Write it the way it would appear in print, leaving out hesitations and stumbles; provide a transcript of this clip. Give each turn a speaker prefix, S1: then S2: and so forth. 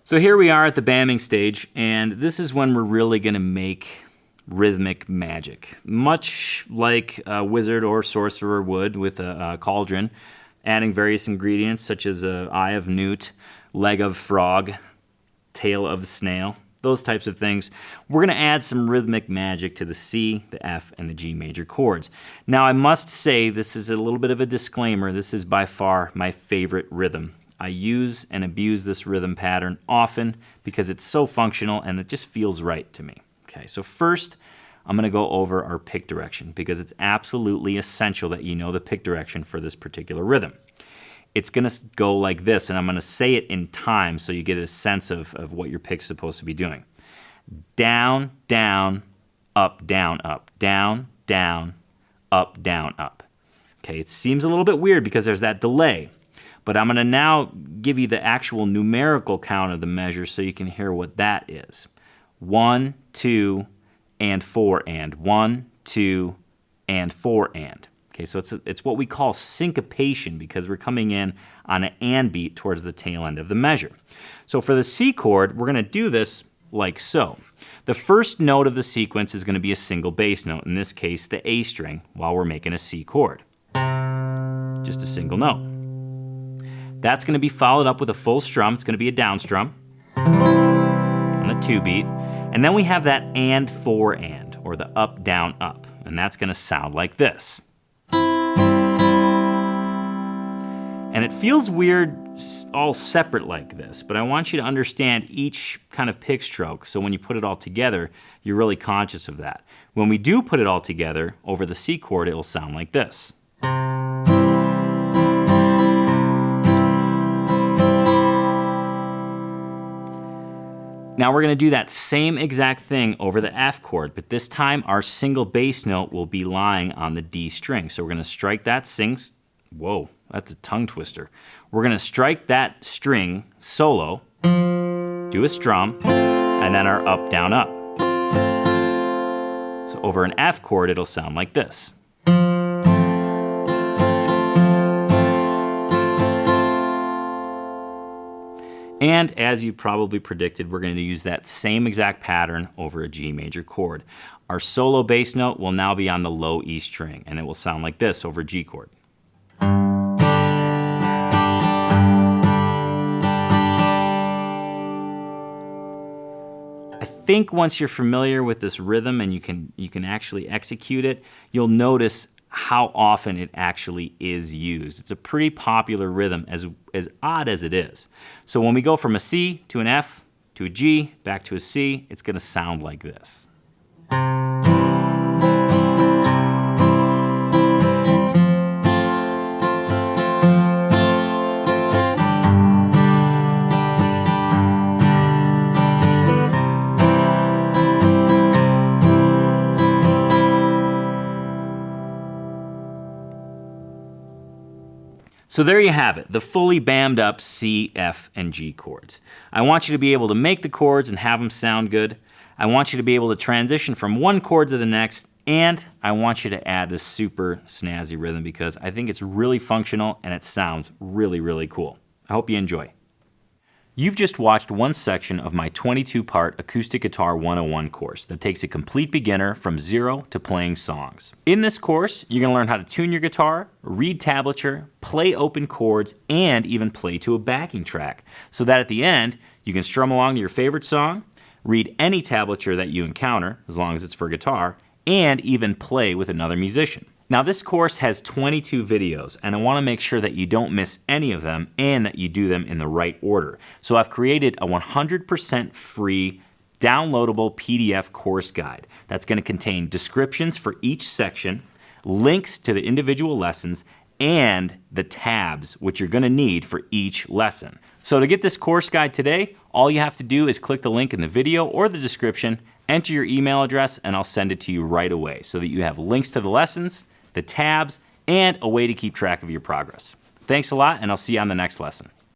S1: So here we are at the bamming stage, and this is when we're really going to make rhythmic magic. Much like a wizard or sorcerer would with a cauldron, adding various ingredients such as eye of newt, leg of frog, tail of snail, those types of things. We're going to add some rhythmic magic to the C, the F, and the G major chords. Now I must say, this is a little bit of a disclaimer, this is by far my favorite rhythm. I use and abuse this rhythm pattern often because it's so functional and it just feels right to me. Okay, so first I'm going to go over our pick direction because it's absolutely essential that you know the pick direction for this particular rhythm. It's going to go like this, and I'm going to say it in time so you get a sense of what your pick's supposed to be doing. Down, down, up, down, up, down, down, up, down, up. Okay, it seems a little bit weird because there's that delay. But I'm going to now give you the actual numerical count of the measure so you can hear what that is. 1, 2, and 4 and. 1, 2, and 4 and. Okay, so it's what we call syncopation because we're coming in on an and beat towards the tail end of the measure. So for the C chord, we're going to do this like so. The first note of the sequence is going to be a single bass note, in this case the A string, while we're making a C chord. Just a single note. That's going to be followed up with a full strum. It's going to be a down strum on the 2 beat. And then we have that and 4 and, or the up, down, up. And that's going to sound like this. And it feels weird all separate like this, but I want you to understand each kind of pick stroke, so when you put it all together, you're really conscious of that. When we do put it all together over the C chord, it will sound like this. Now we're going to do that same exact thing over the F chord, but this time our single bass note will be lying on the D string. So we're going to strike that whoa, that's a tongue twister. We're going to strike that string solo, do a strum, and then our up, down, up. So over an F chord, it'll sound like this. And as you probably predicted, we're going to use that same exact pattern over a G major chord. Our solo bass note will now be on the low E string, and it will sound like this over a G chord. I think once you're familiar with this rhythm and you can actually execute it, you'll notice how often it actually is used. It's a pretty popular rhythm, as odd as it is. So when we go from a C to an F to a G, back to a C, it's going to sound like this. So there you have it, the fully bammed up C, F, and G chords. I want you to be able to make the chords and have them sound good. I want you to be able to transition from one chord to the next, and I want you to add this super snazzy rhythm because I think it's really functional and it sounds really, really cool. I hope you enjoy. You've just watched one section of my 22-part Acoustic Guitar 101 course that takes a complete beginner from zero to playing songs. In this course, you're going to learn how to tune your guitar, read tablature, play open chords, and even play to a backing track, so that at the end, you can strum along to your favorite song, read any tablature that you encounter, as long as it's for guitar, and even play with another musician. Now this course has 22 videos, and I want to make sure that you don't miss any of them and that you do them in the right order. So I've created a 100% free downloadable PDF course guide that's going to contain descriptions for each section, links to the individual lessons, and the tabs which you're going to need for each lesson. So to get this course guide today, all you have to do is click the link in the video or the description, enter your email address, and I'll send it to you right away so that you have links to the lessons, the tabs, and a way to keep track of your progress. Thanks a lot, and I'll see you on the next lesson.